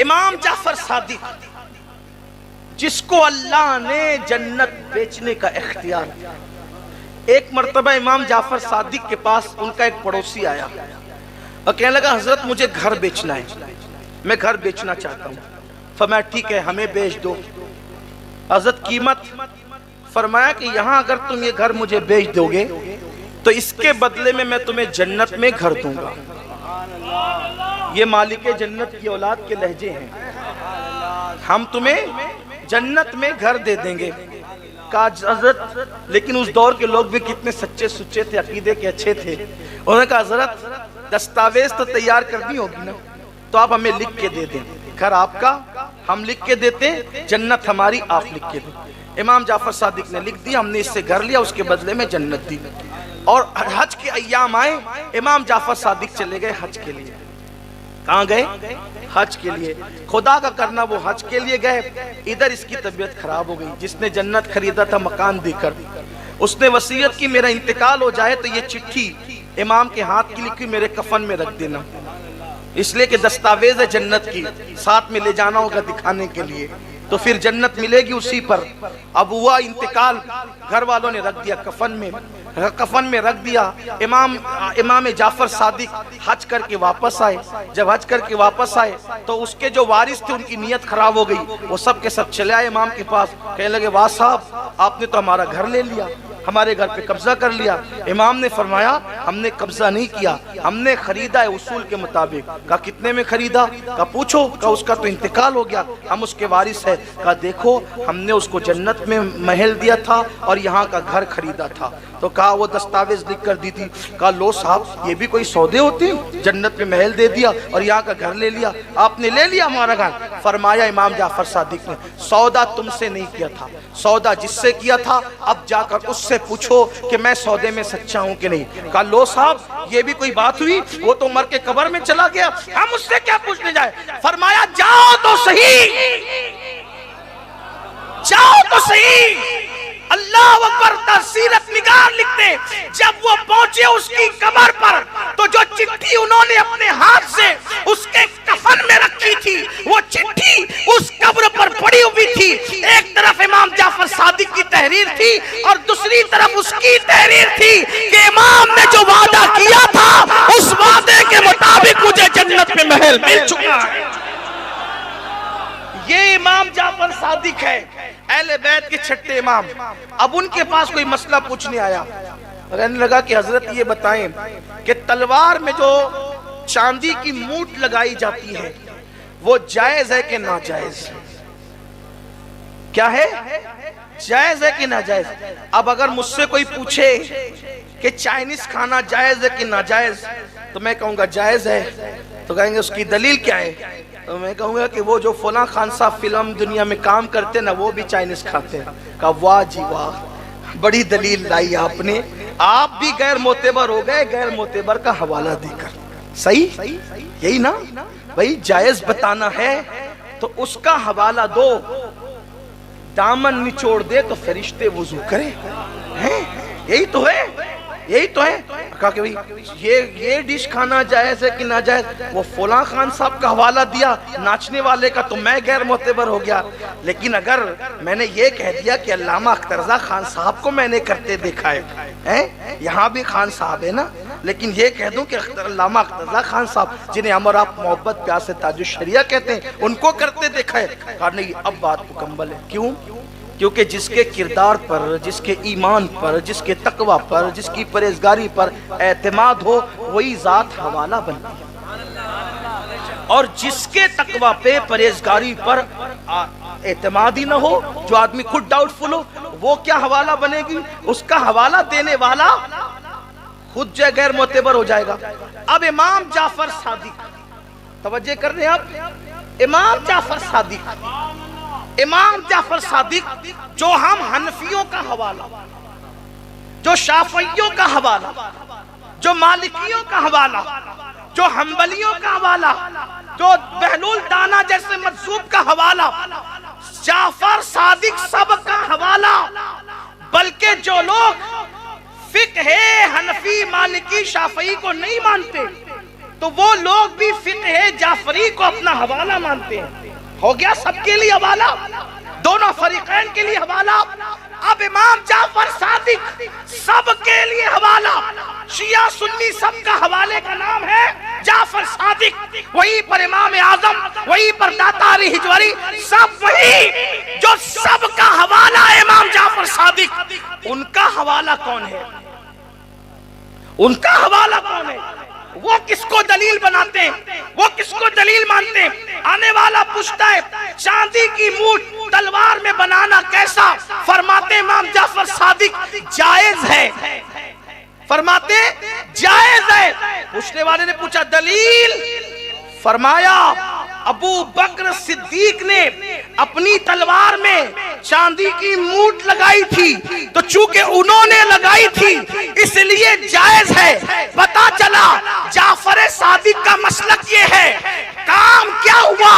امام جعفر صادق جس کو اللہ نے جنت بیچنے کا اختیار دیا، ایک مرتبہ امام جعفر صادق کے پاس ان کا ایک پڑوسی آیا اور کہنے لگا حضرت مجھے گھر بیچنا ہے، میں گھر بیچنا چاہتا ہوں۔ فرمایا ٹھیک ہے ہمیں بیچ دو۔ حضرت قیمت؟ فرمایا کہ یہاں اگر تم یہ گھر مجھے بیچ دو گے تو اس کے بدلے میں تمہیں جنت میں گھر دوں گا۔ یہ مالک جنت کی اولاد کے لہجے ہیں، ہم تمہیں جنت میں گھر دے دیں گے۔ کہا حضرت لیکن اس دور کے لوگ بھی کتنے سچے سچے تھے، عقیدے کے اچھے تھے۔ انہوں نے کہا حضرت دستاویز تو تیار کرنی ہوگی نا، تو آپ ہمیں لکھ کے دے دیں، گھر آپ کا ہم لکھ کے دیتے، جنت ہماری آپ لکھ کے دیں۔ امام جعفر صادق نے لکھ دیا، ہم نے اس سے گھر لیا، اس کے بدلے میں جنت دی۔ اور حج کے ایام آئے، امام جعفر صادق چلے گئے حج کے لیے۔ کہاں گئے؟ حج کے لیے۔ خدا کا کرنا وہ حج کے لیے گئے، ادھر اس کی طبیعت خراب ہو گئی۔ جس نے جنت خریدا تھا مکان دے کر، اس نے وصیت کی میرا انتقال ہو جائے تو یہ چٹھی امام کے ہاتھ کی لکھی میرے کفن میں رکھ دینا، اس لیے کہ دستاویز ہے جنت کی، ساتھ میں لے جانا ہوگا دکھانے کے لیے، تو پھر جنت ملے گی اسی پر۔ اب ہوا انتقال، گھر والوں نے رکھ دیا کفن میں رکھ دیا۔ امام جعفر صادق حج کر کے واپس آئے۔ جب حج کر کے واپس آئے تو اس کے جو وارث تھے ان کی نیت خراب ہو گئی، وہ سب کے سب چلے آئے امام کے پاس، کہنے لگے واہ صاحب آپ نے تو ہمارا گھر لے لیا، ہمارے گھر پہ قبضہ کر لیا۔ امام نے فرمایا ہم نے قبضہ نہیں کیا، ہم نے خریدا ہے اصول کے مطابق۔ کہا کتنے میں خریدا؟ کہا پوچھو۔ کہا اس کا تو انتقال ہو گیا، ہم اس کے وارث ہیں۔ کہا دیکھو ہم نے اس کو جنت میں محل دیا تھا اور یہاں کا گھر خریدا تھا۔ تو کہا وہ دستاویز لکھ کر دی تھی۔ کہا لو صاحب یہ بھی کوئی سودے ہوتے ہیں، جنت میں محل دے دیا اور یہاں کا گھر لے لیا، آپ نے لے لیا ہمارا گھر۔ فرمایا امام جعفر صادق نے سودا تم سے نہیں کیا تھا، سودا جس سے کیا تھا اب جا کر اس سے پوچھو کہ میں سودے میں سچا ہوں کہ نہیں۔ کہا لو صاحب یہ بھی کوئی بات ہوئی، وہ تو مر کے قبر میں چلا گیا، ہم اس سے کیا پوچھنے جائے۔ فرمایا جاؤ تو صحیح، جاؤ تو صحیح۔ اللہ اکبر، سیرت نگار لکھتے جب وہ پہنچے اس کی قبر پر تو جو چٹھی انہوں نے اپنے ہاتھ سے اس کے کفن میں رکھی تھی وہ چٹھی اس قبر پر پڑی ہوئی تھی۔ ایک طرف امام جعفر صادق کی تحریر تھی اور دوسری طرف اس کی تحریر تھی کہ امام نے جو وعدہ کیا تھا اس وعدے کے مطابق مجھے جنت میں محل مل چکا ہے۔ یہ امام جعفر صادق ہے، اہل بیت کے چھٹے امام۔ اب ان کے پاس کوئی مسئلہ پوچھنے آیا، کہنے لگا کہ حضرت یہ بتائیں کہ تلوار میں جو چاندی کی موٹ لگائی جاتی ہے وہ جائز ہے کہ ناجائز؟ کیا ہے؟ جائز ہے کہ ناجائز؟ اب اگر مجھ سے کوئی پوچھے کہ چائنیز کھانا جائز ہے کہ ناجائز تو میں کہوں گا جائز ہے، تو کہیں گے اس کی دلیل کیا ہے؟ تو میں کہوں گا کہ وہ جو فلاں خان صاحب فلم دنیا میں کام کرتے نا وہ بھی چائنیز کھاتے ہیں۔ کہا واہ جی واہ، بڑی دلیل لائی آپ نے، آپ بھی غیر معتبر ہو گئے غیر معتبر کا حوالہ دے کر۔ صحیح یہی نا بھائی، جائز بتانا ہے تو اس کا حوالہ دو، دامن نچوڑ دے تو فرشتے وضو کرے، یہی تو ہے، یہی تو ہے۔ کہا کہ یہ ڈش کھانا جائز ہے کہ ناجائز؟ وہ فلاں خان صاحب کا حوالہ دیا ناچنے والے کا تو میں غیر معتبر ہو گیا، لیکن اگر میں نے یہ کہہ دیا کہ علامہ اختر رضا خان صاحب کو میں نے کرتے دیکھا ہے، یہاں بھی خان صاحب ہے نا، لیکن یہ کہہ دوں کہ علامہ اختر رضا خان صاحب جنہیں ہم اور آپ محبت پیار سے تاج الشریعہ کہتے ہیں ان کو کرتے دیکھا ہے۔ کہا نہیں اب بات مکمل ہے۔ کیوں؟ کیونکہ جس کے کردار پر، جس کے ایمان پر، جس کے تقوی پر، جس کی پرہیزگاری پر اعتماد ہو وہی ذات حوالہ بنتی ہے، اور جس کے تقوی پہ پرہیزگاری پر اعتماد ہی نہ ہو، جو آدمی خود ڈاؤٹ فل ہو، وہ کیا حوالہ بنے گی؟ اس کا حوالہ دینے والا خود جو غیر معتبر ہو جائے گا۔ اب امام جعفر صادق، توجہ کر رہے ہیں آپ، امام جعفر صادق، امام جعفر صادق جو ہم حنفیوں کا حوالہ، جو شافعیوں کا حوالہ، جو مالکیوں کا حوالہ، جو حنبلیوں کا حوالہ، جو بہلول دانا جیسے مجذوب کا حوالہ، جعفر صادق سب کا حوالہ، بلکہ جو لوگ فقہ حنفی مالکی شافعی کو نہیں مانتے تو وہ لوگ بھی فقہ جعفری کو اپنا حوالہ مانتے ہیں. ہو گیا سب کے لیے حوالہ، دونوں فریقین کے لیے حوالہ. اب امام جعفر صادق سب کے لیے حوالہ. شیعہ سنی سب کا حوالے کا نام ہے جعفر صادق. وہی پر امام اعظم، وہی پر داتا علی حجوری، سب وہی جو سب کا حوالہ ہے امام جعفر صادق. ان کا حوالہ کون ہے؟ ان کا حوالہ کون ہے؟ وہ کس کو دلیل بناتے ہیں؟ وہ کس کو دلیل مانتے ہیں؟ آنے والا پوچھتا ہے چاندی کی مونٹ تلوار میں بنانا کیسا؟ فرماتے امام جعفر صادق جائز ہے. فرماتے جائز ہے. پوچھنے والے نے پوچھا دلیل؟ فرمایا ابو بکر صدیق نے اپنی تلوار میں چاندی کی مونٹ لگائی تھی، تو چونکہ انہوں نے لگائی تھی اس لیے جائز ہے. پتا چلا جعفر صادق کا مسلک یہ ہے. کام کیا ہوا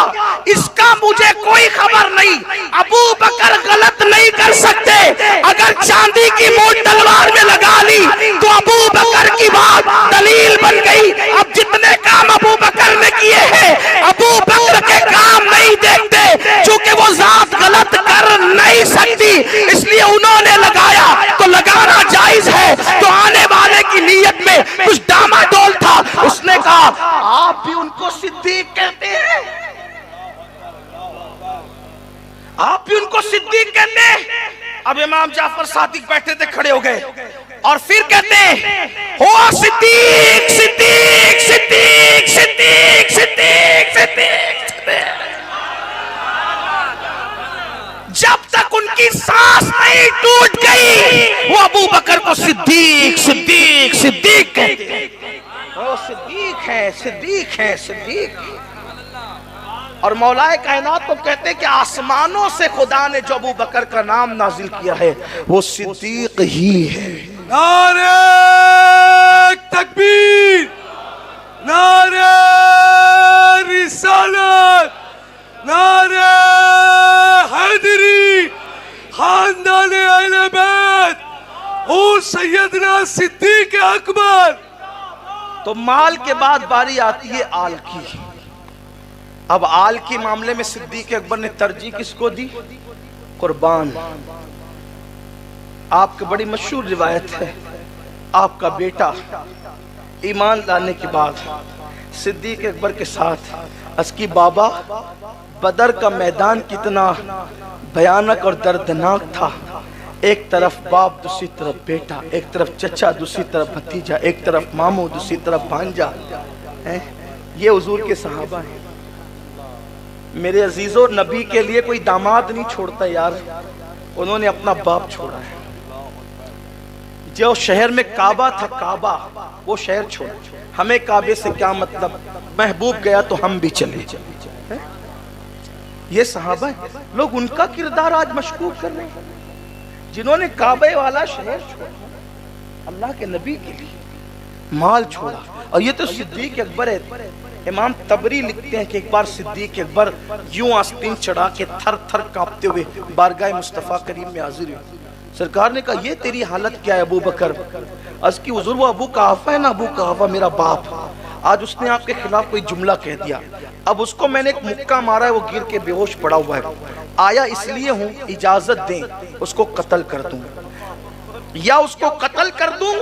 اس کا مجھے کوئی خبر نہیں. ابو بکر غلط نہیں کر سکتے. اگر چاندی کی مونٹ تلوار میں لگا لی تو ابو بکر کی بات دلیل بن گئی. اب جتنے کام ابو بکر نے کیے ہیں ابو بکر کے کام نہیں دیکھتے، چونکہ وہ ذات غلط کر نہیں سکتی اس لیے انہوں نے لگایا تو لگانا جائز ہے. تو آنے والے کی نیت میں کچھ ڈاما ڈول تھا. اس نے کہا آپ بھی ان کو صدیق کہتے ہیں؟ آپ بھی ان کو صدیق کہتے ہیں؟ اب امام جعفر صادق بیٹھے تھے، کھڑے ہو گئے اور پھر کہتے ہیں ہوا صدیق صدیق صدیق صدیق صدیق صدیق. جب تک ان کی سانس نہیں ٹوٹ گئی وہ ابو بکر کو صدیق صدیق صدیق کہتے ہیں. وہ صدیق ہے، صدیق ہے، صدیق. اور مولا کائنات کو کہتے ہیں کہ آسمانوں سے خدا نے جو ابو بکر کا نام نازل کیا ہے وہ صدیق ہی ہے. نعرہ تکبیر، نعرہ رسالت، نعرہ حیدری، خاندان اہل بیت اور سیدنا صدیق اکبر. تو مال کے بعد باری آتی ہے آل کی. اب آل کے معاملے میں صدیق اکبر نے ترجیح کس کو دی؟ قربان. آپ کی بڑی مشہور روایت ہے، آپ کا بیٹا ایمان لانے کے بعد صدیق اکبر کے ساتھ اس کی بابا بدر کا میدان کتنا بھیانک اور دردناک تھا. ایک طرف باپ، دوسری طرف بیٹا، ایک طرف چچا، دوسری طرف بھتیجا، ایک طرف ماموں، دوسری طرف بھانجا. یہ حضور کے صحابہ ہیں. میرے عزیزو، نبی کے لیے کوئی داماد نہیں چھوڑتا یار، انہوں نے اپنا باپ چھوڑا ہے. جو شہر میں کعبہ تھا، کعبہ، وہ شہر چھوڑا. ہمیں کعبے سے کیا مطلب، محبوب گیا تو ہم بھی چلے. یہ صحابہ ہیں. لوگ ان کا کردار آج مشکوک کر رہے ہیں جنہوں نے کعبے والا شہر چھوڑا، اللہ کے نبی کے لیے مال چھوڑا. اور یہ تو صدیق اکبر ہے. امام تبری لکھتے ہیں کہ ایک بار صدیق اکبر یوں آستین چڑھا کے تھر تھر کانپتے ہوئے بارگاہ مصطفیٰ کریم میں حاضر ہوئے. سرکار نے کہا یہ تیری حالت کیا ہے ابو بکر؟ عرض کی حضور وہ ابو قحافہ ہے نا، ابو قحافہ میرا باپ، آج اس نے آپ کے خلاف کوئی جملہ کہہ دیا، اب اس کو میں نے ایک مکہ مارا ہے، وہ گر کے بے ہوش پڑا ہوا ہے. آیا اس لیے ہوں اجازت دیں اس کو قتل کر دوں، یا اس کو قتل کر دوں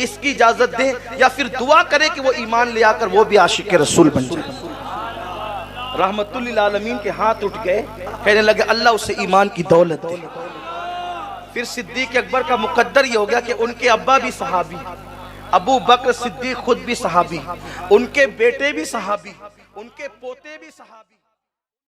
اس کی اجازت دیں، یا پھر دعا کرے کہ وہ ایمان لے آ کر وہ بھی عاشق رسول بن جائے. رحمت للعالمین کے ہاتھ اٹھ گئے، کہنے لگے اللہ اسے ایمان کی دولت دے. پھر صدیق اکبر کا مقدر یہ ہو گیا کہ ان کے ابا بھی صحابی، ابو بکر صدیق خود بھی صحابی، ان کے بیٹے بھی صحابی، ان کے پوتے بھی صحابی.